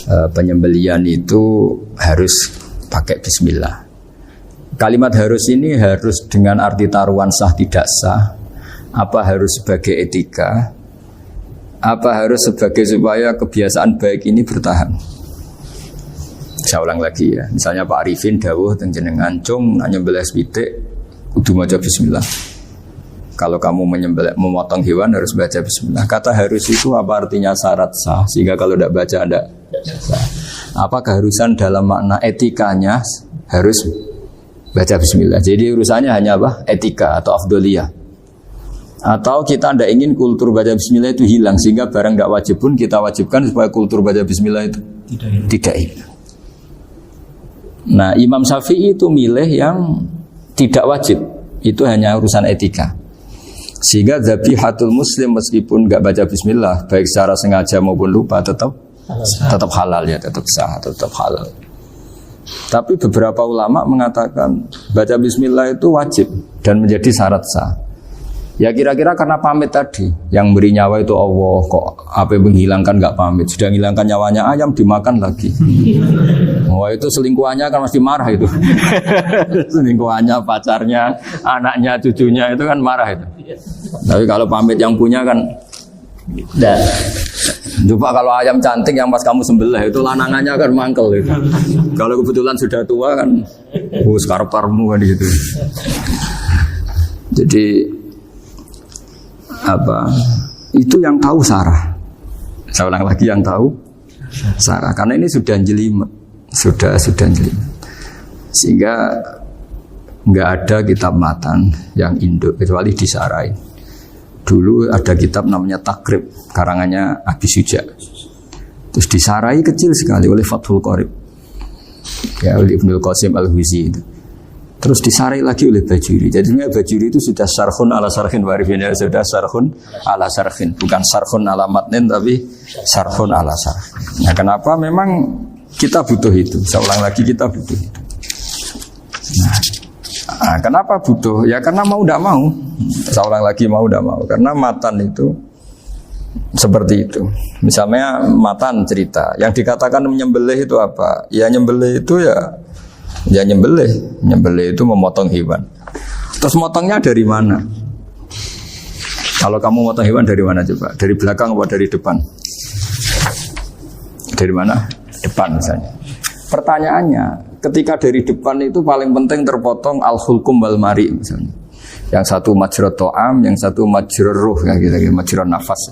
penyembelian itu harus pakai bismillah. Kalimat harus ini harus dengan arti taruhan sah tidak sah, apa harus sebagai etika, apa harus sebagai supaya kebiasaan baik ini bertahan. Saya ulang lagi ya, misalnya Pak Arifin dawuh teng jenengan cung nyembelih pitik kudu maca bismillah. Kalau kamu memotong hewan harus baca bismillah. Kata harus itu apa artinya syarat sah, sehingga kalau tidak baca tidak sah. Apa keharusan dalam makna etikanya harus baca bismillah. Jadi urusannya hanya apa? Etika atau afdoliyah. Atau kita tidak ingin kultur baca bismillah itu hilang, sehingga barang tidak wajib pun kita wajibkan supaya kultur baca bismillah itu tidak hilang. Nah, Imam Syafi'i itu milih yang tidak wajib. Itu hanya urusan etika. Sehingga dhabihatul muslim meskipun tidak baca bismillah, baik secara sengaja maupun lupa tetap halal ya, tetap sah, tetap halal. Tapi beberapa ulama mengatakan baca bismillah itu wajib dan menjadi syarat sah. Ya kira-kira karena pamit tadi, yang beri nyawa itu Allah, kok apa yang menghilangkan nggak pamit, sudah menghilangkan nyawanya ayam dimakan lagi. Wah itu selingkuhannya kan masih marah itu. Selingkuhannya, pacarnya, anaknya, cucunya itu kan marah itu. Tapi kalau pamit yang punya kan, dah. Coba kalau ayam cantik yang pas kamu sembelih itu lanangannya kan mangkel itu. Kalau kebetulan sudah tua kan, sekarang-karmu kan gitu. Jadi apa? Itu yang tahu Sarah. Saya ulang lagi, yang tahu Sarah. Karena ini sudah jelimet, sudah jelimet. Sehingga nggak ada kitab matan yang induk kecuali disarain. Dulu ada kitab namanya Takrib, karangannya Abi Suja. Terus disarai kecil sekali oleh Fathul Qorib, ya, oleh Ibnul Qasim Al-Huzi itu. Terus disarai lagi oleh Bajuri. Jadi Bajuri itu sudah syarhun ala syarhin warifin, ya, sudah syarhun ala syarhin, bukan syarhun ala matnin tapi syarhun ala syarhin. Nah, kenapa memang kita butuh itu? Saya ulang lagi, kita butuh itu. Nah, kenapa butuh? Ya karena mau tidak mau. Saya ulang lagi, mau tidak mau. Karena matan itu seperti itu. Misalnya matan cerita, yang dikatakan menyembelih itu apa? Ya nyembelih itu ya nyembelih itu memotong hewan. Terus motongnya dari mana? Kalau kamu motong hewan dari mana coba? Dari belakang atau dari depan? Dari mana? Depan misalnya. Pertanyaannya, ketika dari depan itu paling penting terpotong al-hulkum wal mari misalnya. Yang satu majrur to'am, yang satu majrur ruh, ya gitu, majrur nafas.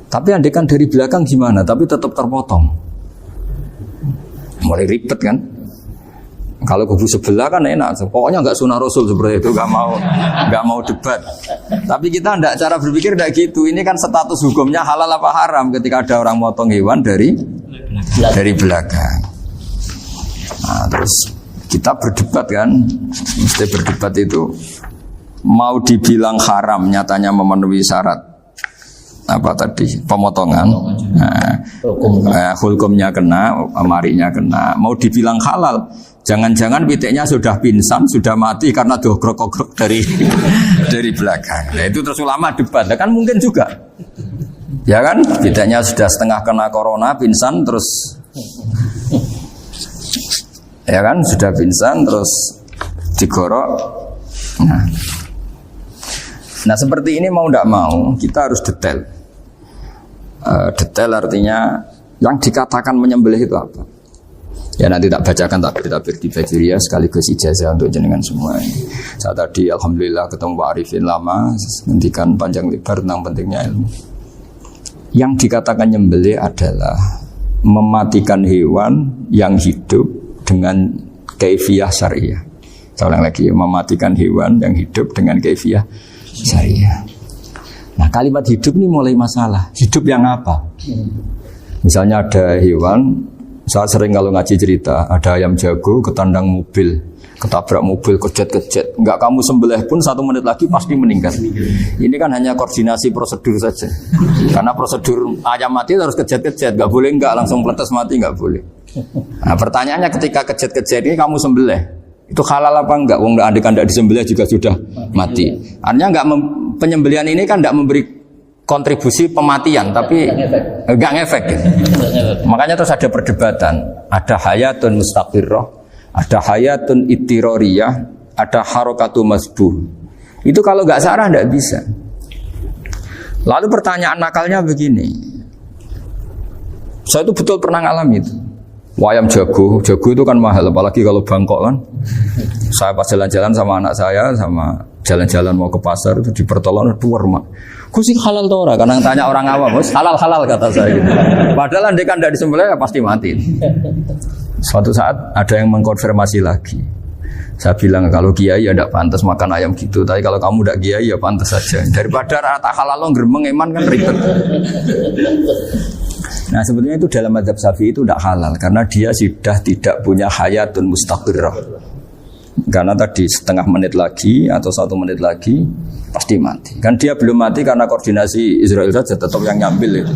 Tapi andekan dari belakang gimana? Tapi tetap terpotong. Mulai ribet kan? Kalau kubu sebelah kan enak, pokoknya nggak sunah Rasul seperti itu, nggak mau debat. Tapi kita tidak, cara berpikir tidak gitu. Ini kan status hukumnya halal apa haram ketika ada orang motong hewan dari belakang. Nah, terus kita berdebat kan, mesti berdebat itu mau dibilang haram, nyatanya memenuhi syarat apa tadi pemotongan. Nah, hukumnya kena, marinya kena. Mau dibilang halal, jangan-jangan pitiknya sudah pingsan, sudah mati karena dogrok-ogrok dari belakang. Nah, itu terus ulama debat, kan mungkin juga. Ya kan, pitiknya sudah setengah kena corona, pingsan terus. Ya kan, sudah pingsan terus digorok. Nah, seperti ini mau tidak mau kita harus detail. Detail artinya yang dikatakan menyembelih itu apa? Ya nanti tak bacakan, tapi kita di Bajiria sekaligus ijazah untuk jenengan semua. Saat tadi alhamdulillah ketemu Pak Arifin lama, ngendikan panjang lebar tentang pentingnya ilmu. Yang dikatakan menyembelih adalah mematikan hewan yang hidup dengan kaifiyah syariah. Saya ulang lagi, mematikan hewan yang hidup dengan kaifiyah syariah. Nah, kalimat hidup ini mulai masalah. Hidup yang apa? Misalnya ada hewan, saya sering kalau ngaji cerita, ada ayam jago ketandang mobil, ketabrak mobil, kejet-kejet. Enggak kamu sembelih pun 1 menit lagi pasti meninggal. Ini kan hanya koordinasi prosedur saja. Karena prosedur ayam mati harus kejet-kejet, enggak boleh enggak langsung peletes mati, enggak boleh. Nah, pertanyaannya ketika kejet-kejet ini kamu sembelih, itu halal apa enggak? Wong andekan enggak disembelih juga sudah mati. Artinya enggak penyembelihan ini kan enggak memberi kontribusi pematian, tapi enggak ngefek. Gitu. Makanya terus ada perdebatan. Ada hayatun mustaqirrah, ada hayatun ittirariyah, ada harokatu masbuh. Itu kalau enggak sarah enggak bisa. Lalu pertanyaan nakalnya begini. Saya itu betul pernah ngalami itu. Wayam jago itu kan mahal, apalagi kalau Bangkok kan. Saya pas jalan-jalan sama anak saya, sama jalan-jalan mau ke pasar itu di pertolongan dua rumah. Kusik halal tuh orang, kadang tanya orang awam, halal kata saya gitu. Padahal andai kan tidak disembelih ya pasti mati. Suatu saat ada yang mengkonfirmasi lagi. Saya bilang kalau kiai ya tidak pantas makan ayam gitu, tapi kalau kamu tidak kiai ya pantas saja. Daripada rata halal lo geremeng eman kan ribet. Nah sebetulnya itu dalam mazhab Syafi'i itu tidak halal karena dia sudah tidak punya hayatun mustaqirrah. Karena tadi setengah menit lagi atau 1 menit lagi pasti mati. Kan dia belum mati karena koordinasi Israel saja, tetap yang nyambil itu.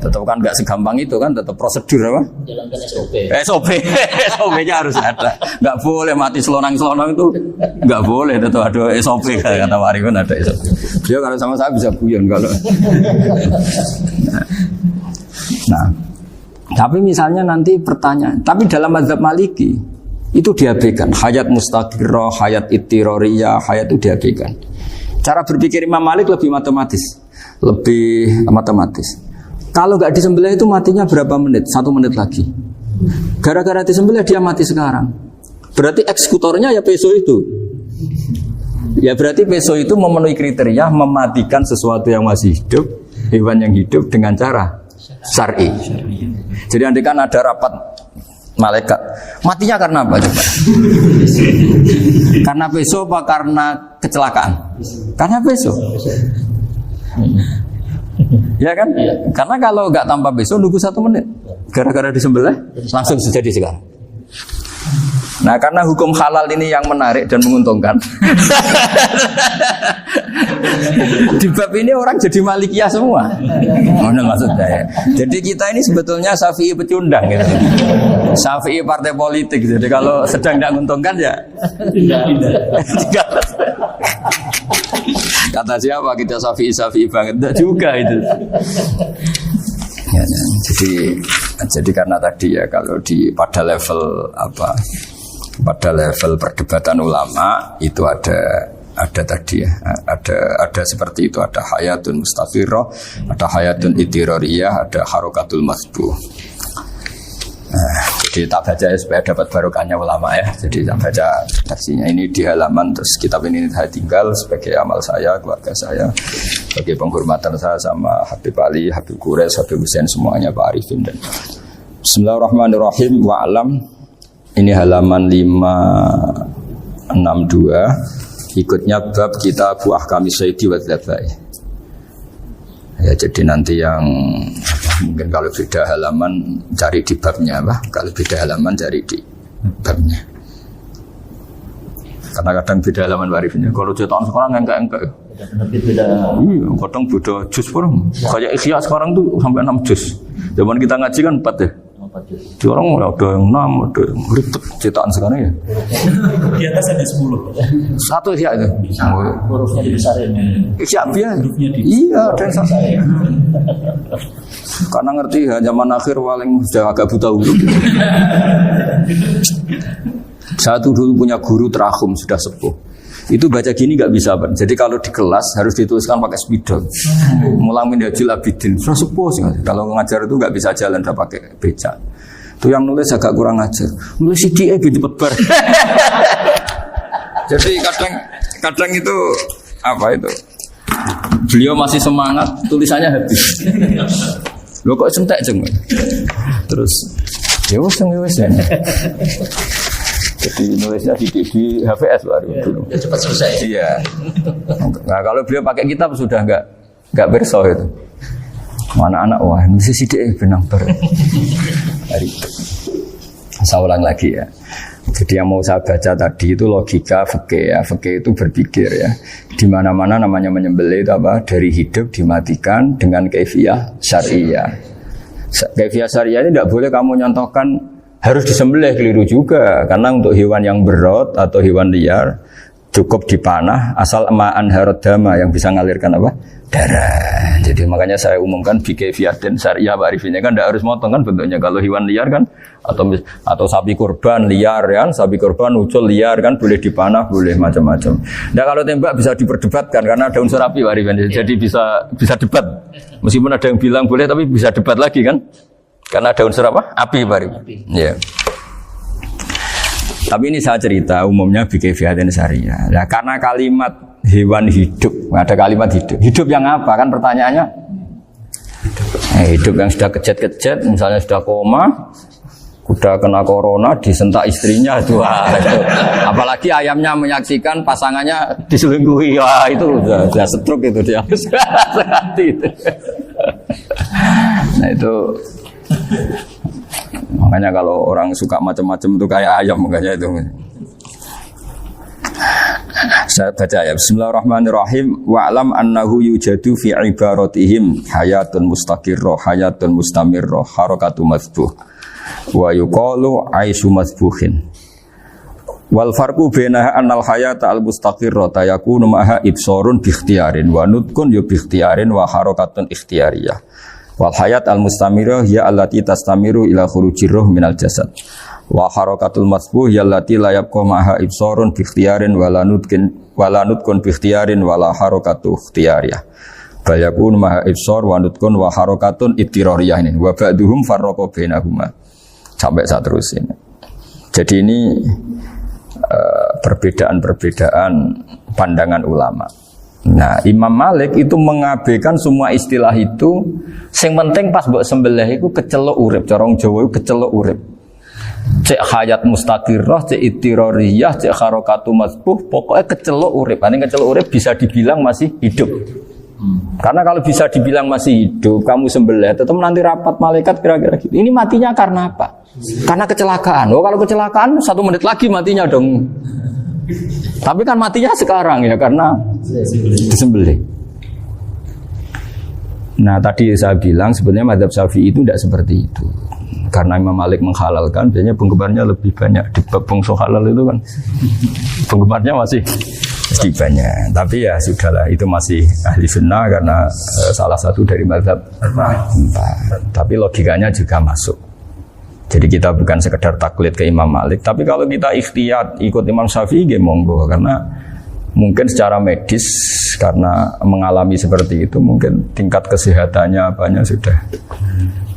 Tetap kan nggak segampang itu kan, tetap prosedur apa? Jalankan SOP. SOP-nya harus ada. Nggak boleh mati selonang-selonang itu, nggak boleh. Tetap ada SOP kata Warifun ada SOP. Dia kalau sama saya bisa buyon kalau. Nah, tapi misalnya nanti pertanyaan, tapi dalam mazhab Maliki itu diabaikan, hayat mustaqirrah, hayat ittirariyah, hayat itu diabaikan. Cara berpikir Imam Malik lebih matematis. Kalau nggak disembelih itu matinya berapa menit? 1 menit lagi. Gara-gara disembelih dia mati sekarang. Berarti eksekutornya ya peso itu. Ya berarti peso itu memenuhi kriteria mematikan sesuatu yang masih hidup, hewan yang hidup dengan cara syar'i. Jadi andai kan ada rapat malaikat, matinya karena apa coba? Karena peso apa karena kecelakaan? Karena peso. Ya kan? Karena kalau nggak tanpa peso nunggu 1 menit, gara-gara disembelih langsung terjadi sekarang. Nah karena hukum halal ini yang menarik dan menguntungkan. Di bab ini orang jadi Malikiyah semua. Mana maksudnya ya? Jadi kita ini sebetulnya Syafi'i pecundang gitu. Syafi'i partai politik. Jadi kalau sedang tidak menguntungkan ya kata siapa kita Syafi'i banget? Tidak juga itu. Ya, jadi karena tadi ya kalau pada level pada level perdebatan ulama itu ada tadi ya, ada seperti itu, ada hayatun mustaqirrah, ada hayatun ittirariyah, ada harokatul masbuh. Jadi tak baca ya supaya dapat barokahnya ulama ya. Jadi tak baca versinya ini di halaman, terus kitab ini saya tinggal sebagai amal saya, keluarga saya, sebagai penghormatan saya sama Habib Ali, Habib Qures, Habib Hussein semuanya, Pak Arifin dan Bismillahirrahmanirrahim. Wa'alam. Ini halaman 562. Ikutnya bab kita buah kami Sayyidi wa Dzabai. Ya jadi nanti yang mungkin kalau beda halaman cari di babnya kalau beda halaman cari di babnya. Karena kadang beda halaman warifnya. Kalau cetakan sekarang enggak. Beda. Iya, kadang beda juz pun. Kayak Ikhya sekarang tuh sampai 6 juz. Zaman kita ngaji kan 4 ya. Di orang ada yang 6, ada yang ribet cetakan sekarang ya. Di atas ada 10. Satu Ikhya itu. Hurufnya dibesarin. Ikhya biasa. Iya, ada yang satu. Karena ngerti ya zaman akhir paling sudah agak buta huruf. Saya tuh dulu punya guru terakhum sudah sepuh. Itu baca gini nggak bisa Pak. Jadi kalau di kelas harus dituliskan pakai spidol. Mulang Minhajul Abidin. Sudah sepuh sih. Kalau ngajar itu nggak bisa jalan, udah pakai becak. Itu yang nulis agak kurang ajar. Nulis CDE gitu cepet. Jadi kadang itu apa itu? Beliau masih semangat, tulisannya habis. Lo kok sentek jeng? Terus ya wes ya. Jadi nulisnya di HVS baru dulu. Ya cepat selesai. Iya. Nah kalau beliau pakai kitab sudah enggak berso itu. Anak-anak wah nulis sidik benang ber. Hari itu. Saya ulang lagi ya. Jadi yang mau saya baca tadi itu logika fikih ya. Fikih itu berpikir ya. Di mana-mana namanya menyembelih itu apa? Dari hidup dimatikan dengan kaifiyah syariah. Kaifiyah syariah ini tidak boleh kamu nyontohkan harus disembelih, keliru juga. Karena untuk hewan yang berat atau hewan liar cukup dipanah asal ma'an harodama yang bisa ngalirkan apa? Darah. Jadi makanya saya umumkan bikefiatin syariah barifinnya kan tidak harus motong kan bentuknya. Kalau hewan liar kan atau sapi kurban liar kan, sapi kurban ucul liar kan boleh dipanah, boleh macam-macam. Nah kalau tembak bisa diperdebatkan karena daun serapi barifin. Jadi bisa debat. Meskipun ada yang bilang boleh tapi bisa debat lagi kan? Karena daun serapa? Api barifin. Ya. Tapi ini saya cerita umumnya bikefiatin syariah. Nah, karena kalimat hewan hidup, ada kalimat hidup. Hidup yang apa? Kan pertanyaannya. Hidup yang sudah kejet-kejet, misalnya sudah koma, udah kena corona, disentak istrinya, itu. Apalagi ayamnya menyaksikan pasangannya diselingkuhi, wah itu sudah stroke itu dia. Itu. Nah itu. Makanya kalau orang suka macam-macam itu kayak ayam makanya itu. Saya baca ya. Bismillahirrahmanirrahim. Wa'lam annahu yujadu fi ibaratihim hayatun mustaqirrah, hayatun mustamirrah, harakatu mazbuh. Wa yuqalu aisyu mazbuhin. Wal farqu baina annal hayata al mustaqirrah yakunu maha ibsarun bi ikhtiyarin wa nutqun bi ikhtiyarin wa harakatun ikhtiyariyah. Wal hayat al mustamirah ya allati tastamiru ila khurujir ruh minal jasad. Wa harakatul masbuh ya allati la yabqa maha ibsarun bi ikhtiyarin wala nutqun bi ikhtiyarin wala harakatu ikhtiyariyah. Bal yakun maha ibsar wa nutqun wa harakatun ittirariyah ini. Wa ba'duhum farraqa bainahuma. Sampai saat terus ini. Jadi ini perbedaan-perbedaan pandangan ulama. Nah, Imam Malik itu mengabaikan semua istilah itu. Sing penting pas mbok sembelih iku kecelok urip, cara wong Jawa iku kecelok urip. Cek hayat mustaqirrah, cek ittirariyah, cek harakatu mazbuh, pokoknya kecelok urip. Ane kecelok urip bisa dibilang masih hidup. Karena kalau bisa dibilang masih hidup, kamu sembelih, tetap nanti rapat malaikat kira-kira gitu. Ini matinya karena apa? Karena kecelakaan. Oh, kalau kecelakaan 1 menit lagi matinya dong. Tapi kan matinya sekarang ya karena disembelih. Nah tadi saya bilang sebenarnya mazhab Syafi'i itu tidak seperti itu. Karena Imam Malik menghalalkan, biasanya penggemarnya lebih banyak di bab bangsa halal itu kan. Penggemarnya masih banyak. Tapi ya sudahlah, itu masih ahli sunnah karena salah satu dari mazhab 4. Tapi logikanya juga masuk. Jadi kita bukan sekedar taklid ke Imam Malik, tapi kalau kita ikhtiyat ikut Imam Syafi'i, monggo. Karena mungkin secara medis, karena mengalami seperti itu, mungkin tingkat kesehatannya apanya sudah.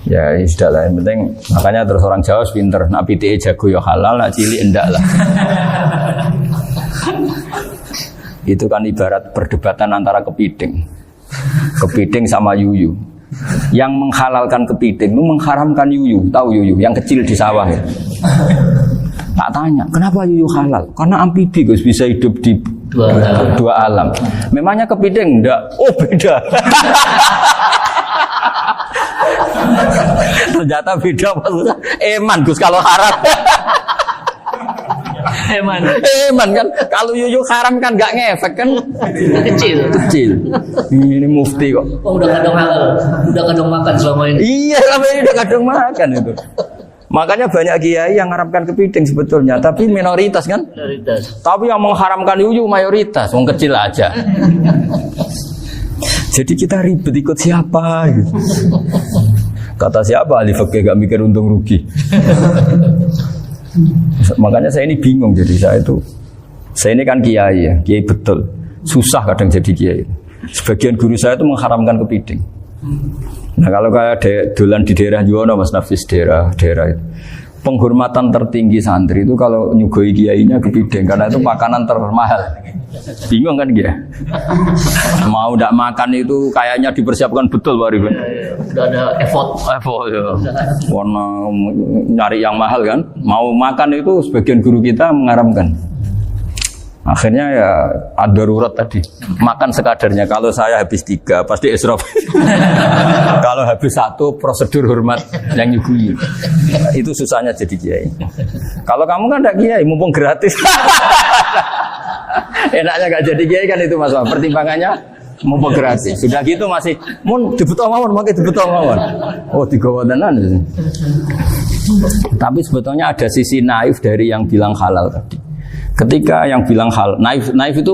Ya sudah lah, yang penting makanya terus orang Jawa pinter, nak PTE jago ya halal, nak cilik enggak lah. Itu kan ibarat perdebatan antara kepiting sama yuyu. Yang menghalalkan kepiting itu mengharamkan yuyu. Tahu yuyu yang kecil di sawah ya? Tak tanya kenapa yuyu halal, karena amfibi Gus, bisa hidup di dua alam. Memangnya kepiting enggak? Oh beda. Ternyata beda maksudnya. Eman Gus kalau haram. Eman kan kalau yuyu haram kan nggak ngefek kan, kecil. Ini mufti kok. Oh, udah kadang halal, udah kadang makan selama ini. Iya, selama ini udah kadang makan itu. Makanya banyak kiai yang mengharamkan kepiting sebetulnya, tapi minoritas kan. Minoritas. Tapi yang mengharamkan yuyu mayoritas, wong kecil aja. Jadi kita ribet ikut siapa gitu. Kata siapa ahli fikih gak mikir untung rugi. Makanya saya ini bingung, jadi saya ini kan kiai ya, kiai betul, susah kadang jadi kiai. Sebagian guru saya itu mengharamkan kepiting. Nah kalau kayak dolan di daerah Juwono, Mas Nafis daerah itu, penghormatan tertinggi santri itu kalau nyugoi kiainya kepiting, karena itu makanan termahal. Bingung kan dia? Mau tidak makan itu kayaknya dipersiapkan betul Pak Rifan. Udah ada effort ya. Warna nyari yang mahal kan. Mau makan itu sebagian guru kita mengharamkan. Akhirnya ya ada darurat tadi. Makan sekadarnya. Kalau saya habis 3 pasti israf. Kalau habis 1 prosedur hormat yang nyugui. Itu susahnya jadi kiai. Kalau kamu kan tidak kiai, mumpung gratis. Enaknya gak jadi kiai kan itu masalah. Pertimbangannya mumpung gratis. Sudah gitu masih mun dibutuh mawon, makai dibutuh mawon. Oh digawa tenan. Tapi sebetulnya ada sisi naif dari yang bilang halal tadi. Ketika yang bilang naif itu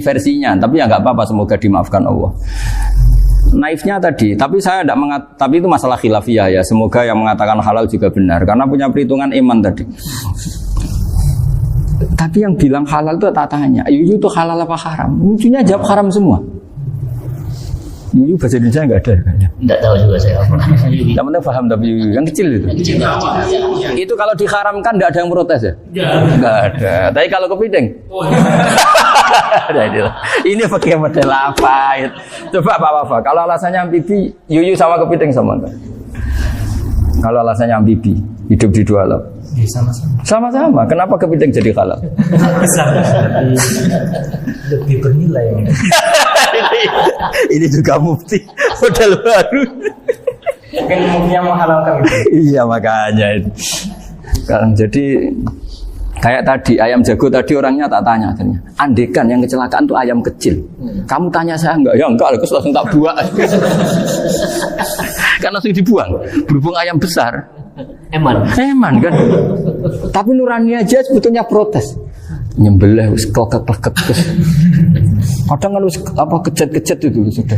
versinya, tapi ya nggak apa-apa, semoga dimaafkan Allah. Naifnya tadi, tapi tapi itu masalah khilafiyah ya. Semoga yang mengatakan halal juga benar, karena punya perhitungan iman tadi. Tapi yang bilang halal itu tak tanya, Yuyu itu halal apa haram? Lucunya jawab haram semua. Yuyu bahasa Indonesia nggak ada kayaknya. Nggak tahu juga saya apa. Yang penting paham tapi Yuyu yang kecil itu. Itu kalau diharamkan nggak ada yang protes ya? Nggak ada. Tapi kalau kepiting? Ini pakai model apa? Coba Pak Wafa. Kalau alasannya amfibi, Yuyu sama kepiting sama enggak? Kalau alasannya amfibi, hidup di dua alam. Sama-sama. Kenapa kepiting jadi halal? Lebih bernilai. Ini juga mufti model baru. Kan muftinya menghalalkan itu. Iya makanya itu. Sekarang jadi kayak tadi ayam jago tadi orangnya tak tanya akhirnya. Andekan yang kecelakaan itu ayam kecil. Kamu tanya saya enggak? Ya enggak, aku langsung tak buang. Kan langsung dibuang. Berhubung ayam besar. Eman kan. Tapi nurani aja sebetulnya protes. Nyembelih wis klekek-klekek. Kadang kan wis apa kejet-kejet itu sudah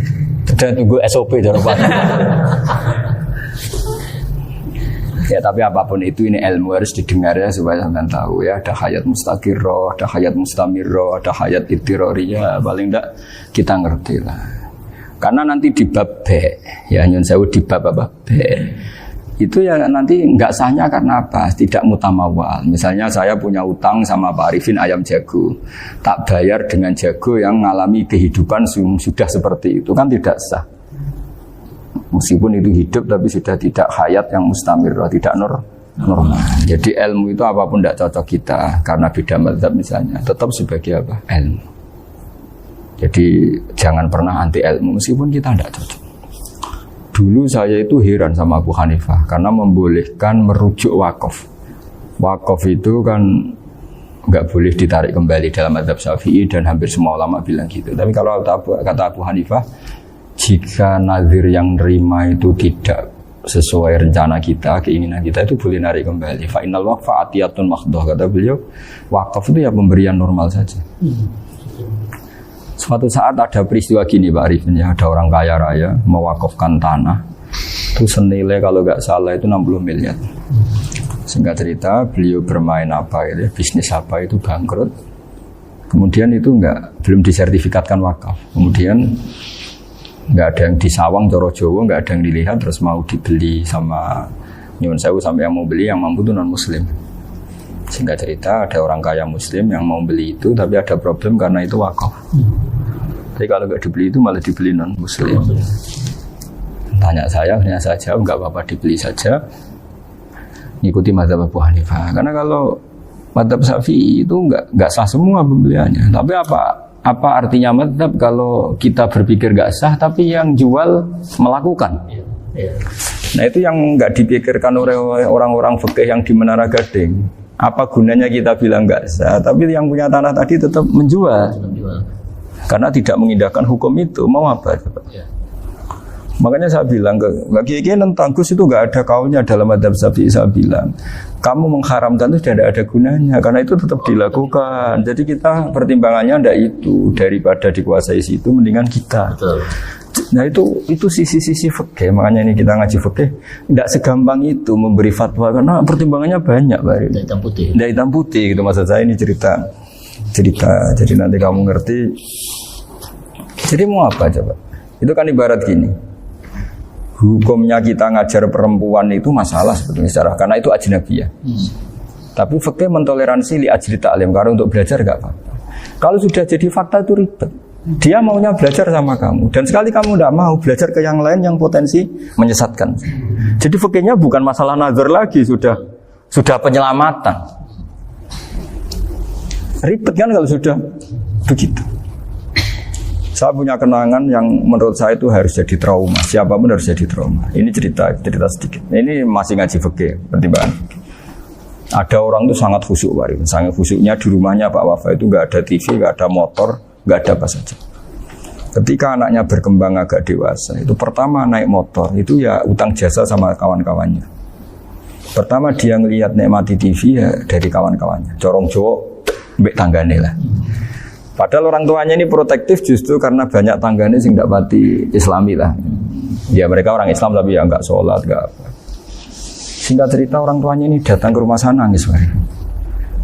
tunggu SOP jawaban. Ya tapi apapun itu ini ilmu harus didengar ya supaya sampean tahu ya, ada hayat mustaqirrah, ada hayat mustamirrah, ada hayat ittirariyah, paling enggak kita ngerti lah. Karena nanti di bab B ya nyun sewu di bab apa B itu ya nanti enggak sahnya karena apa? Tidak mutamawal. Misalnya saya punya utang sama Pak Arifin ayam jago, tak bayar dengan jago yang mengalami kehidupan sudah seperti itu kan tidak sah. Meskipun itu hidup tapi sudah tidak hayat yang mustamirrah, tidak normal. Jadi ilmu itu apapun tidak cocok kita karena beda mazhab misalnya, tetap sebagai apa? Ilmu. Jadi jangan pernah anti ilmu meskipun kita tidak cocok. Dulu saya itu heran sama Abu Hanifah karena membolehkan merujuk wakaf. Wakaf itu kan nggak boleh ditarik kembali dalam mazhab Syafi'i dan hampir semua ulama bilang gitu. Tapi kalau kata Abu Hanifah, jika nazir yang nerima itu tidak sesuai rencana kita, keinginan kita, itu boleh narik kembali. Fa innal waqfa atiyatun makhdoh, kata beliau. Wakaf itu ya pemberian normal saja. Suatu saat ada peristiwa gini Pak Arifin ya, ada orang kaya raya mewakafkan tanah itu senilai kalau nggak salah itu 60 miliar. Singkat cerita beliau bermain apa gitu, bisnis apa itu bangkrut. Kemudian itu belum disertifikatkan wakaf. Kemudian nggak ada yang disawang coro Jawa, nggak ada yang dilihat, terus mau dibeli sama nyuwun sewu sampai yang mau beli yang mampu itu non muslim. Singkat cerita ada orang kaya muslim yang mau beli itu tapi ada problem karena itu wakaf. Jadi kalau nggak dibeli itu malah dibeli non muslim. Tanya saya jawab nggak apa-apa dibeli saja. Ikuti mazhab Abu Hanifah. Karena kalau mazhab Syafi'i itu nggak sah semua pembeliannya. Tapi apa artinya mazhab kalau kita berpikir nggak sah tapi yang jual melakukan? Nah itu yang nggak dipikirkan oleh orang-orang fikih yang di Menara Gading. Apa gunanya kita bilang nggak sah, tapi yang punya tanah tadi tetap menjual. Karena tidak mengindahkan hukum itu, mau apa? Makanya saya bilang ke Kiai tentang Gus itu nggak ada kaulnya dalam mazhab Syafi'i. Saya bilang kamu mengharamkan itu tidak ada gunanya karena itu tetap dilakukan. Jadi kita pertimbangannya ndak itu, daripada dikuasai situ mendingan kita. Betul. Nah itu sisi-sisi fikih. Makanya ini kita ngaji fikih tidak segampang itu memberi fatwa karena pertimbangannya banyak, Pak. Tidak hitam putih gitu maksud saya, ini cerita. Jadi nanti kamu ngerti. Jadi mau apa coba? Itu kan ibarat gini. Hukumnya kita ngajar perempuan itu masalah sebetulnya secara karena itu ajnabiyah. Tapi fikih mentoleransi li ajli ta'lim karena untuk belajar enggak apa-apa. Kalau sudah jadi fakta itu ribet. Dia maunya belajar sama kamu dan sekali kamu tidak mau belajar ke yang lain yang potensi menyesatkan. Jadi fikihnya bukan masalah nazar lagi, sudah penyelamatan. Ribet kan kalau sudah begitu. Saya punya kenangan yang menurut saya itu harus jadi trauma. Siapapun harus jadi trauma. Ini cerita sedikit. Ini masih ngaji fikih, pertimbangan. Ada orang itu sangat khusyuk, sangat khusyuknya di rumahnya Pak Wafa itu nggak ada TV, nggak ada motor, nggak ada apa saja. Ketika anaknya berkembang agak dewasa, itu pertama naik motor, itu ya utang jasa sama kawan-kawannya. Pertama dia ngelihat nikmati TV ya dari kawan-kawannya. Corong Jawa mbek tanggane lah. Padahal orang tuanya ini protektif justru karena banyak tanggane sing ndak pati Islami lah. Ya mereka orang Islam tapi ya enggak sholat, enggak apa. Singkat cerita orang tuanya ini datang ke rumah saya nangis.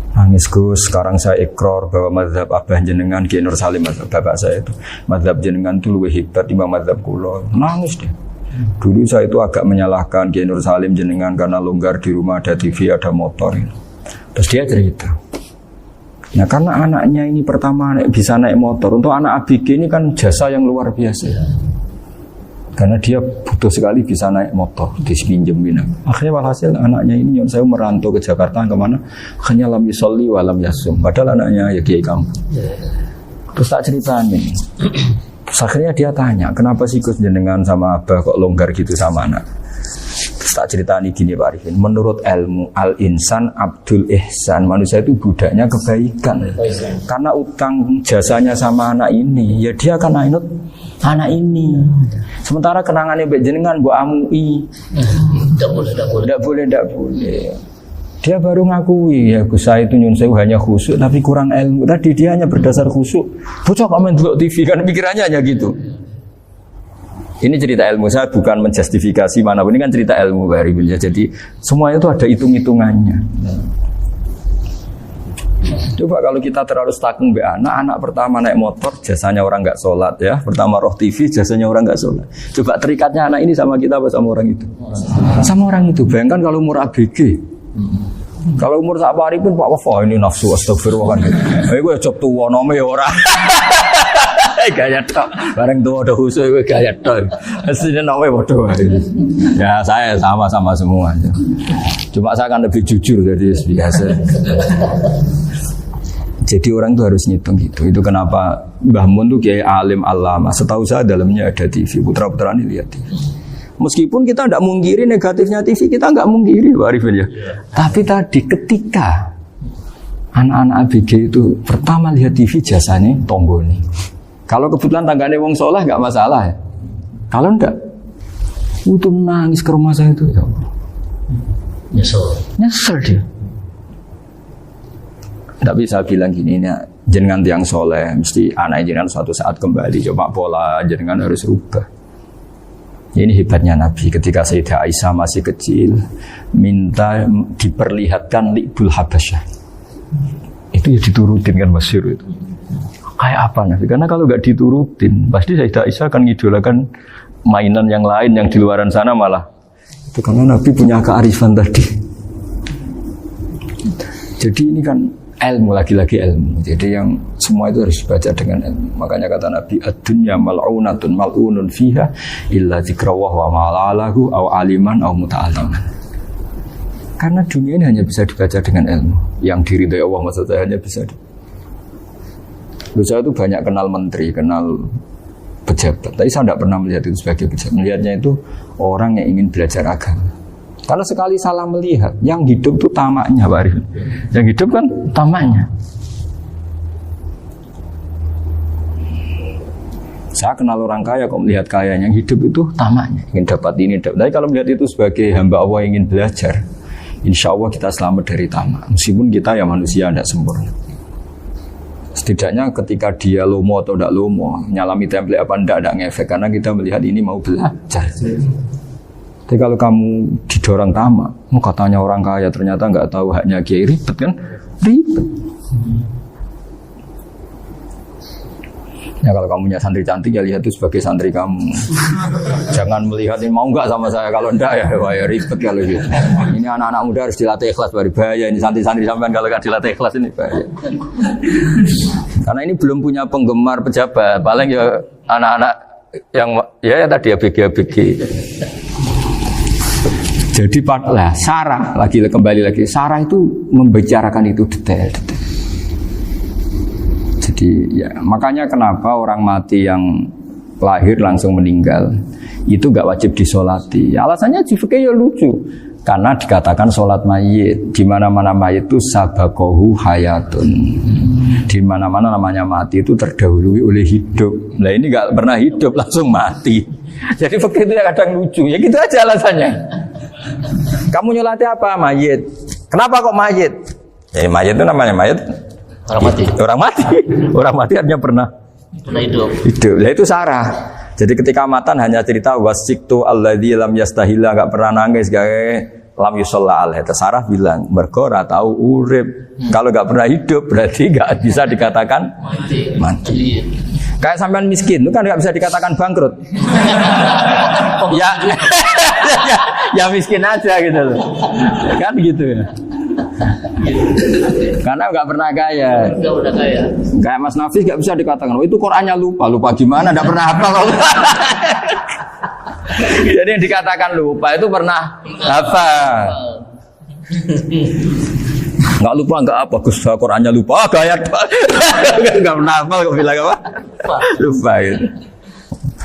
Nangis Gus, sekarang saya ikrar bahwa mazhab abah jenengan Ki Nur Salim, mazhab bapak saya itu mazhab jenengan itu lebih hebat timbang mazhab kula. Nangis dia. Dulu saya itu agak menyalahkan Ki Nur Salim jenengan karena longgar di rumah ada TV, ada motor. Terus dia cerita. Nah karena anaknya ini pertama bisa naik motor, untuk anak ABG ini kan jasa yang luar biasa. Karena dia butuh sekali bisa naik motor, dipinjemin. Akhirnya walhasil anaknya ini saya merantau ke Jakarta kemana? Akhirnya lam yusolli wa lam yasum. Padahal anaknya ya kiai kamu. Terus tak ceritanya. Terus akhirnya dia tanya, kenapa sih Gus jenengan sama abah kok longgar gitu sama anak? Terus tak ceritanya gini Pak Arifin. Menurut ilmu al-insan abdul ihsan, manusia itu budaknya kebaikan. Karena utang jasanya sama anak ini, ya dia akan ingat anak ini. Sementara kenangannya mbek jenengan mbok amui. Tidak boleh. Dia baru ngakui ya Gus saya itu nyun sewu hanya khusyuk tapi kurang ilmu. Tadi dia hanya berdasar khusyuk. Bocah kok main delok TV kan pikirannya hanya gitu. Ini cerita ilmu, saya bukan menjustifikasi manapun, ini kan cerita ilmu Pak Arifin. Jadi semuanya itu ada hitung-hitungannya. Coba kalau kita terlalu stakung be anak pertama naik motor jasanya orang nggak sholat ya, pertama roh TV jasanya orang nggak sholat. Coba terikatnya anak ini sama kita apa sama orang itu? Sama orang itu. Bayangkan kalau umur ABG, kalau umur sak hari pun Pak Wafa ini nafsu astagfirullah kan. Gue cop tuwa nome ya orang. Gaya tok, bareng tuwa ada khusus gue gaya tok. Aslinya nome bodoh. Ya saya sama semua. Cuma saya kan lebih jujur dari biasa. Jadi orang itu harus ngitung gitu. Itu kenapa Mbah Mun tuh kiai alim alama. Setahu saya dalamnya ada TV. Putra-putra ini lihat TV. Meskipun kita tidak mungkiri negatifnya TV, kita nggak mungkiri Pak Arifin ya. Tapi tadi ketika anak-anak ABG itu pertama lihat TV jasanya tonggoni. Kalau kebetulan tanggane wong soleh nggak masalah ya. Kalau enggak, itu nangis ke rumah saya itu ya Allah. Nyesel dia. Tapi saya bilang gini, ini jenengan tiang soleh, mesti anak jenengan suatu saat kembali. Coba pola jenengan harus rubah. Ini hebatnya Nabi. Ketika Sayyidah Aisyah masih kecil, minta diperlihatkan Li'bul Habasyah. Itu ya diturutin kan masyhur itu. Kayak apa Nabi? Karena kalau nggak diturutin, pasti Sayyidah Aisyah akan ngidolakan mainan yang lain yang di luaran sana malah. Itu karena Nabi punya kearifan tadi. Jadi ini kan ilmu, lagi-lagi ilmu. Jadi yang semua itu harus dibaca dengan ilmu. Makanya kata Nabi, ad-dunya mal'unatun mal'unun fiha illa dzikrawah wa ma'alalahu aw aliman aw muta'aliman. Karena dunia ini hanya bisa dibaca dengan ilmu. Yang diridhai Allah maksudnya hanya bisa saya itu banyak kenal menteri, kenal pejabat. Tapi saya tidak pernah melihat itu sebagai pejabat. Melihatnya itu orang yang ingin belajar agama. Kalau sekali salah melihat, yang hidup itu tamaknya Pak Arifin. Yang hidup kan tamaknya. Saya kenal orang kaya, kok melihat kaya, yang hidup itu tamaknya. Ingin dapat ini, dapat. Tapi kalau melihat itu sebagai hamba Allah yang ingin belajar, insya Allah kita selamat dari tamak. Meskipun kita ya manusia tidak sempurna. Setidaknya ketika dia lomo atau tidak lomo, nyalami template apa tidak ngefek. Karena kita melihat ini mau belajar. Tapi kalau kamu didorong tamak, katanya orang kaya ternyata nggak tahu haknya kiai, ribet kan? Ribet. Ya kalau kamu punya santri cantik ya lihat itu sebagai santri kamu. Jangan melihat ini mau nggak sama saya, kalau enggak ya wah ya ribet kalau gitu. Ini anak-anak muda harus dilatih ikhlas, bari bahaya ini santri-santri sampean kalau nggak dilatih ikhlas ini bahaya. Karena ini belum punya penggemar pejabat, paling ya anak-anak yang ya tadi ABG. Jadi lah Sarah kembali lagi Sarah itu membicarakan itu detail. Jadi ya makanya kenapa orang mati yang lahir langsung meninggal itu nggak wajib disolati. Ya, alasannya di fikih ya lucu. Karena dikatakan sholat mayit di mana-mana mayit itu sabakohu hayatun. Di mana-mana namanya mati itu terdahului oleh hidup. Nah ini nggak pernah hidup langsung mati. Jadi fikih itu kadang lucu. Ya gitu aja alasannya. Kamu nyolati apa? Mayit. Kenapa kok mayit? Ya mayit itu namanya mayit Orang mati artinya pernah hidup. Lah itu sarah. Jadi ketika matan hanya cerita wasiktu alladzi lam yastahila, enggak pernah nangis gawe lam yusalla alaihi. Sarah bilang mergo ora tau urip. Kalau enggak pernah hidup berarti enggak bisa dikatakan mati. Kayak sampean miskin itu kan enggak bisa dikatakan bangkrut. ya miskin aja gitu loh. Kan gitu ya. Karena nggak pernah kaya. Kayak Mas Nafis nggak bisa dikatakan, oh itu Qurannya lupa gimana? Nggak pernah hafal. Jadi yang dikatakan lupa itu pernah hafal. Nggak lupa nggak apa, Gus Qurannya lupa. Gaya nggak pernah hafal kok bilang apa? Lupa gitu.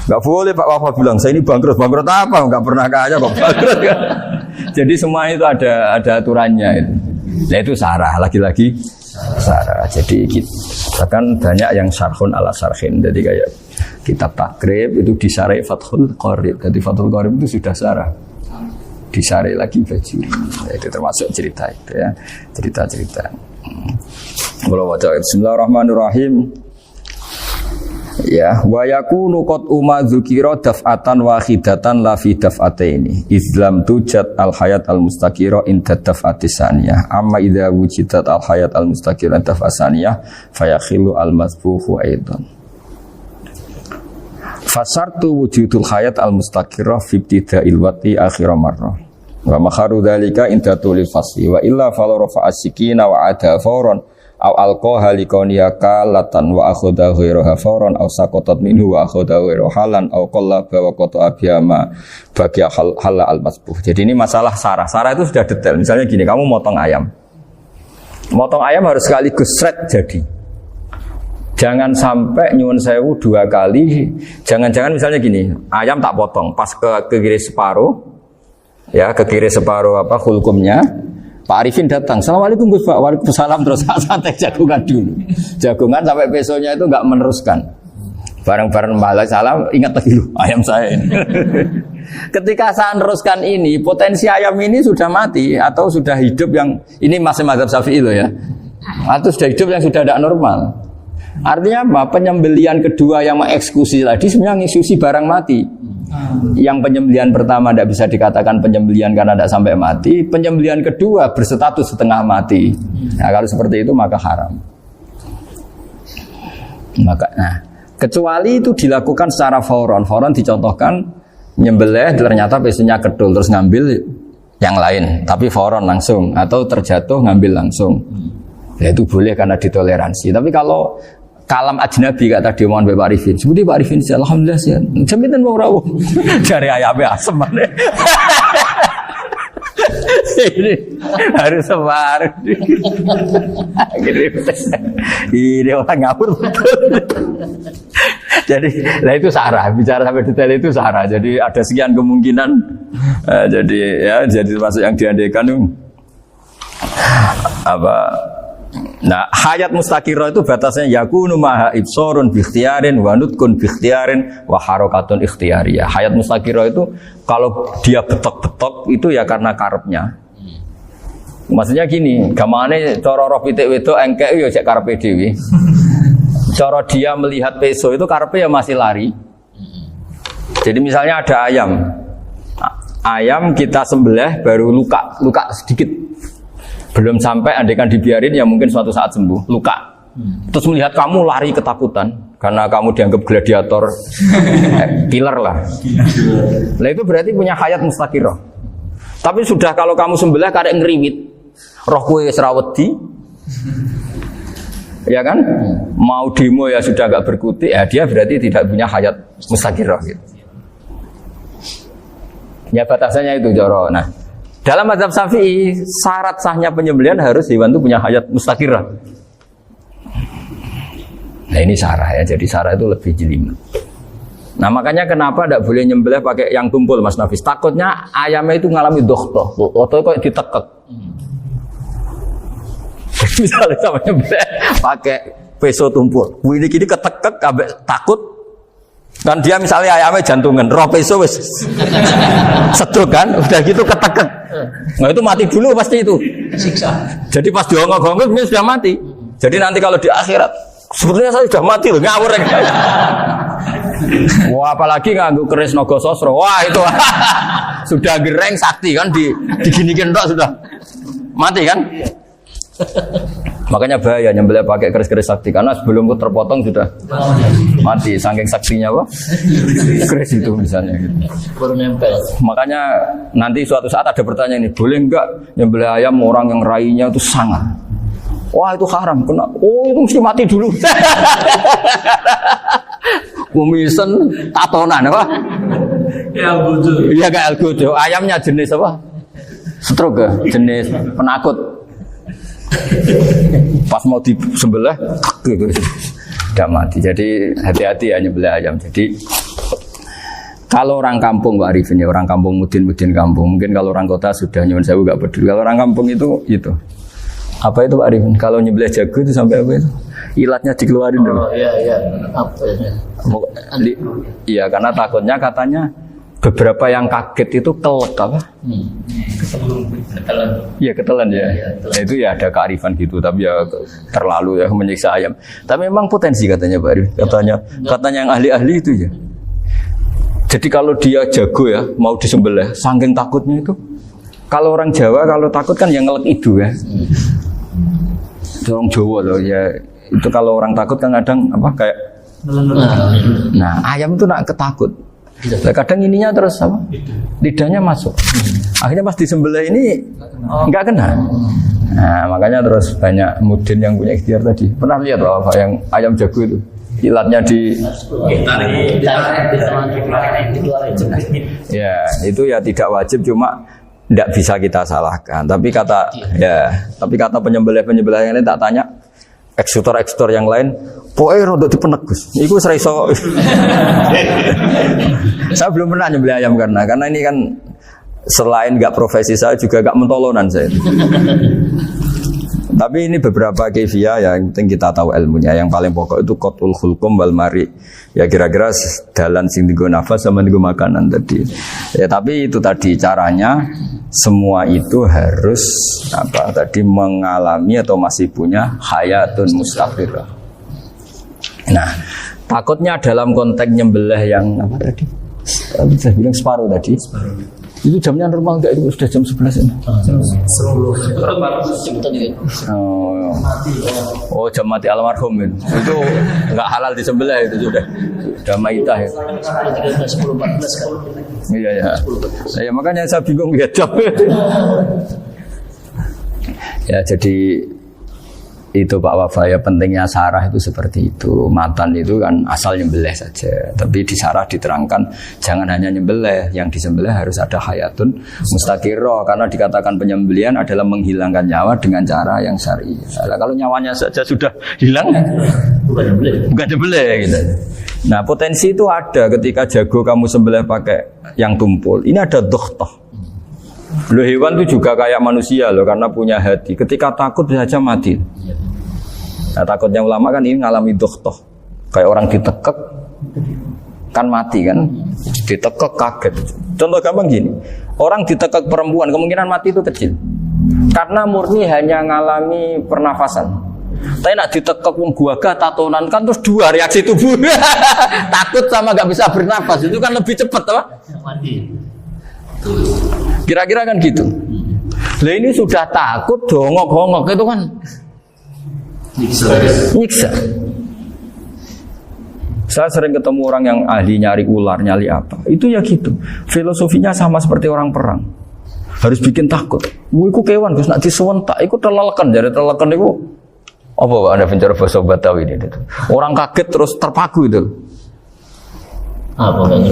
Nggak boleh Pak Wafa bilang saya ini bangkrut apa? Nggak pernah kaya kok bangkrut. Jadi semua itu ada aturannya itu. Nah itu sarah, lagi-lagi sarah. Jadi bahkan banyak yang syarhun ala syarhin. Jadi kayak kitab takrib itu disarai Fathul Qorib. Jadi Fathul Qorib itu sudah sarah. Disarai lagi Bajuri. Itu termasuk cerita itu ya. Cerita-cerita. Bismillahirrahmanirrahim. Ya, wa yakunu qad dzukira daf'atan wahidatan la fi daf'ataini. Islam tujad al hayat al mustaqira inda daf'ati saniyah. Amma idza wujidat al hayat al mustaqira daf'asaniyah fayakhilu al masbuhu aidan. Fasartu wujudul hayat al mustaqira fi ibtida'il wati akhir marrah. Wa makharu dzalika inda tulil fasli wa illa fala rafa'a sikina wa ada fawran aw alqaha liqaniya kalatan wa akhadha ghayraha fawran aw saqatat minhu wa akhadha ghayraha halan aw qallaba wa qata'a biyama bagi hal al masbuh. Jadi ini masalah sarah. Sarah itu sudah detail. Misalnya gini, kamu motong ayam. Motong ayam harus sekaligus shred jadi. Jangan sampai nyuwun sewu 2 kali. Jangan-jangan misalnya gini, ayam tak potong pas ke kiri separuh. Ya, ke kiri separuh apa hulkumnya. Pak Arifin datang, Assalamualaikum Gus Pak, waalaikumsalam, terus santai jagungan dulu. Jagungan sampai besoknya itu enggak meneruskan. Bareng-bareng balik salam, ingat lagi lu ayam saya ini. Ketika saya meneruskan ini, potensi ayam ini sudah mati atau sudah hidup yang ini masih mazhab Syafi'i loh ya. Atau sudah hidup yang sudah tidak normal. Artinya apa? Penyembelian kedua yang mengeksekusi tadi sebenarnya mengeksekusi barang mati. Yang penyembelian pertama tidak bisa dikatakan penyembelian karena tidak sampai mati. Penyembelian kedua berstatus setengah mati. Nah, kalau seperti itu maka haram. Kecuali itu dilakukan secara fauron. Fauron dicontohkan nyembelih ternyata pesunya kedul terus ngambil yang lain, tapi fauron langsung atau terjatuh ngambil langsung. Ya itu boleh karena ditoleransi. Tapi kalau kalam ajnabi kata dia mohon Pak Arifin. Seperti Pak Arifin, alhamdulillah sih. Jaminan mau rawuh. Dari ayamnya asem mana? Ini harus sebar. Ini orang ngawur betul. Jadi, lah itu sarah. Bicara sampai detail itu sarah. Jadi ada sekian kemungkinan. Jadi masuk yang diandaikan apa? Nah, hayat mustaqirah itu batasnya yakunu maha ibsorun bi ikhtiyarin wa nutkun bi ikhtiyarin wa harakatun ikhtiyariyah. Hayat mustaqirah itu kalau dia betok-betok itu ya karena karepnya. Maksudnya gini, gamane cara roh pitik wedok engkek ya cek karepe dhewe. Cara dia melihat peso itu karepe ya masih lari. Jadi misalnya ada ayam. Ayam kita sembelih baru luka sedikit. Belum sampai andaikan dibiarin ya mungkin suatu saat sembuh, luka. Terus melihat kamu lari ketakutan karena kamu dianggap gladiator, killer lah. Nah itu berarti punya hayat mustaqirah. Tapi sudah kalau kamu sembelih karek ngriwit, roh kowe serawedi, ya kan? Mau demo ya sudah agak berkutik, ya dia berarti tidak punya hayat mustaqirah gitu. Ya batasannya itu joro. Nah, dalam mazhab Syafi'i syarat sahnya penyembelihan harus hewan itu punya hayat mustaqirah. Nah ini sarah ya, jadi sarah itu lebih jeli. Nah makanya kenapa tidak boleh nyembelih pakai yang tumpul Mas Nafis? Takutnya ayamnya itu ngalami dokhtoh, atau kok ditekek. Misalnya sama nyembelih pakai peso tumpul, ini kini ketekek, takut. Dan dia misalnya ayamnya jantungan, roh peso wis seduk kan, udah gitu ketekek. Nah itu mati dulu pasti itu. Siksa. Jadi pas diongok-ongok dia sudah mati. Jadi nanti kalau di akhirat, sebetulnya saya sudah mati loh, ngawur. Wah, apalagi nganggo keris naga sosro. Wah, itu sudah gereng sakti kan diginikin tok sudah mati kan? Makanya bahaya nyembelih pakai keris-keris sakti karena sebelum terpotong sudah mati saking saktinya apa? Keris itu misalnya gitu. Baru nempel. Makanya nanti suatu saat ada pertanyaan ini, boleh enggak nyembelih ayam orang yang rainya itu sangat? Wah, itu haram. Kena. Oh, itu mesti mati dulu. Kumisen tatonan apa? Ya bodoh. Iya kayak algojo. Ayamnya jenis apa? Stroke, jenis penakut. Pas mau disembelih, gitu. Udah mati. Jadi hati-hati ya nyembelih ayam. Jadi kalau orang kampung Pak Arifin ya, orang kampung mudin kampung. Mungkin kalau orang kota sudah nyuwun sewu gak peduli. Kalau orang kampung itu. Apa itu Pak Arifin? Kalau nyembelih jago itu sampai apa itu? Ilatnya dikeluarin dulu. Oh iya. Apa ya? Iya, karena takutnya katanya beberapa yang kaget itu kelek apa? Ketelan. Iya, ketelan ya. Nah, itu ya ada kearifan gitu, tapi ya terlalu ya menyiksa ayam. Tapi memang potensi katanya Pak Arifin. Katanya yang ahli-ahli itu ya. Jadi kalau dia jago ya, mau disembelih, saking takutnya itu. Kalau orang Jawa kalau takut kan yang ngelek idu ya. Orang Jawa loh ya. Itu kalau orang takut kan kadang apa kayak nah ayam itu nak ketakut. Nah, kadang ininya terus apa? Lidahnya masuk. Akhirnya pas disembelih ini nggak kena. Nah, makanya terus banyak mudin yang punya ikhtiar tadi. Pernah lihat apa yang ayam jago itu? Ilatnya di ya, itu ya tidak wajib cuma tidak bisa kita salahkan. Tapi kata penyembelih yang lain tak tanya eksekutor yang lain, poe rodok dipenegus. Iku wis ra iso. Saya belum pernah nyembelih ayam karena ini kan selain enggak profesi saya juga enggak mentolonan saya. Tapi ini beberapa kefiah ya, yang penting kita tahu ilmunya. Yang paling pokok itu qatul khulqum wal mari. Ya kira-kira dalan sing digo nafas sama digo makanan tadi. Ya tapi itu tadi caranya semua itu harus apa tadi mengalami atau masih punya hayatun mustaqirah. Nah, takutnya dalam konteks nyembelih yang apa tadi? Saya bilang separuh tadi. Itu jamnya normal enggak? Itu sudah jam 11 ini. Jam 10. Oh, jam mati almarhum itu. Itu enggak halal disembelih itu sudah. Sudah maitah ya. 10:14 Iya ya. Ya makanya saya bingung ya jam. Ya jadi itu Pak Wafa ya pentingnya sarah itu seperti itu. Matan itu kan asal nyembelih saja. Tapi di sarah diterangkan jangan hanya nyembelih, yang disembelih harus ada hayatun mustaqirah karena dikatakan penyembelihan adalah menghilangkan nyawa dengan cara yang syar'i. Nah, kalau nyawanya saja sudah hilang bukan nyembelih gitu. Nah, potensi itu ada ketika jago kamu sembelih pakai yang tumpul. Ini ada dokhtoh. Loh, hewan itu juga kayak manusia loh karena punya hati. Ketika takut bisa saja mati. Nah, takutnya ulama kan ini ngalami dokhtoh. Kayak orang ditekek kan mati kan. Ditekek kaget. Contoh gampang gini. Orang ditekek perempuan kemungkinan mati itu kecil. Karena murni hanya ngalami pernafasan. Tapi nak ditekek wong guaga tatonan kan terus dua reaksi tubuh. Takut sama gak bisa bernafas. Itu kan lebih cepat apa? Mati. Kira-kira kan gitu. Lah ini sudah takut dongok-hongok itu kan nyiksa. Saya sering ketemu orang yang ahli nyari ular, nyari apa. Itu ya gitu. Filosofinya sama seperti orang perang. Harus bikin takut. Iku kewan Gus nak disewentak iku telelekan, jadi telelekan iku apa Pak Anda bicara bahasa Batawi ini? Orang kaget terus terpaku itu.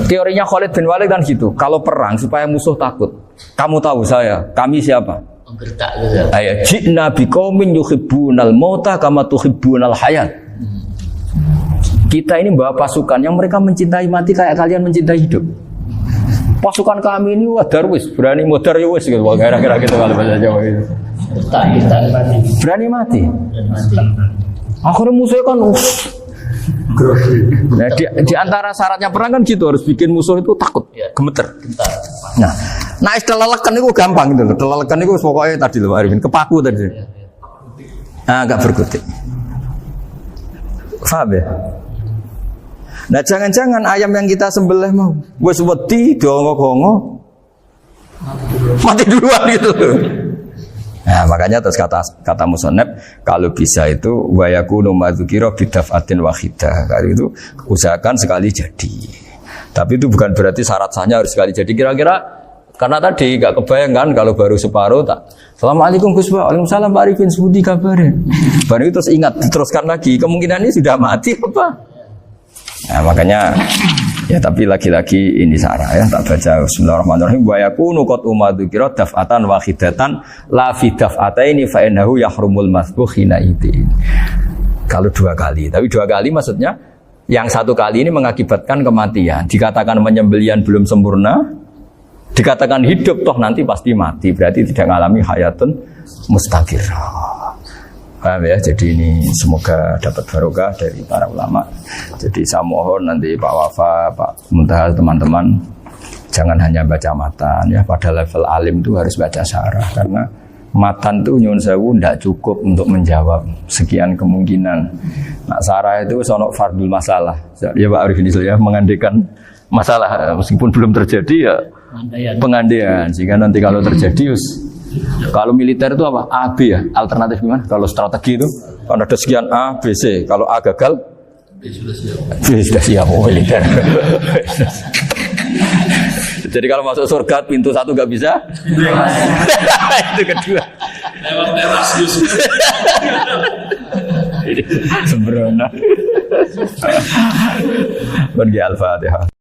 Teorinya Khalid bin Walid kan gitu. Kalau perang supaya musuh takut. Kamu tahu kami siapa? Ayat ji'na biqaumin yuhibbunal mauta kama tuhibbunal hayat. Kita ini bawa pasukan yang mereka mencintai mati kayak kalian mencintai hidup. Pasukan kami ini wah darwis, berani modar ya wis gitu. Kira-kira gitu kalau bahasa Jawa itu. Berani mati. Akhirnya musuhnya kan nah, di antara syaratnya perang kan gitu, harus bikin musuh itu takut, gemeter. Nah istilah lelekan itu gampang gitu loh. Lelekan itu pokoknya tadi loh Arifin, kepaku tadi. Agak berkutik. Paham ya? Nah jangan-jangan ayam yang kita sembelih mau wis wedi dongo-dongo mati duluan gitu. Nah makanya terus kata musannaf kalau bisa itu wa yakunu madzukira bidafatin wahidah. Kalau itu usahakan sekali jadi. Tapi itu bukan berarti syarat sahnya harus sekali jadi. Kira-kira karena tadi gak kebayang kan kalau baru separuh tak. Assalamualaikum Gus Pak. Waalaikumsalam Pak Arifin. Sebuti kabarnya. Baru itu terus ingat diteruskan lagi. Kemungkinan ini sudah mati apa? Nah makanya ya tapi lagi-lagi ini sarah ya tak baca bismillahirrahmanirrahim wa yakunu qad umadzukira daf'atan wahidatan la fi daf'ataini fa innahu yahrumul masbuh hina idin. Kalau 2 kali, tapi 2 kali maksudnya yang 1 kali ini mengakibatkan kematian. Dikatakan penyembelihan belum sempurna, dikatakan hidup toh nanti pasti mati, berarti tidak mengalami hayatun mustaqirah. Paham ya? Jadi ini semoga dapat barokah dari para ulama. Jadi saya mohon nanti Pak Wafa, Pak Muntaha, teman-teman jangan hanya baca matan ya. Pada level alim itu harus baca syarah karena matan itu nyuwun sewu tidak cukup untuk menjawab sekian kemungkinan. Nah syarah itu sono fardul masalah. Ya Pak Arif ini ya mengandekan masalah meskipun belum terjadi ya pengandaian. Sehingga nanti kalau terjadi kalau militer itu apa? A, B ya? Alternatif gimana? Kalau strategi itu kalau ada sekian A, B, C. Kalau A gagal B sudah siap militer. Jadi kalau masuk surga pintu 1 gak bisa itu kedua lewat teras sembrono. Pergi Al-Fatihah.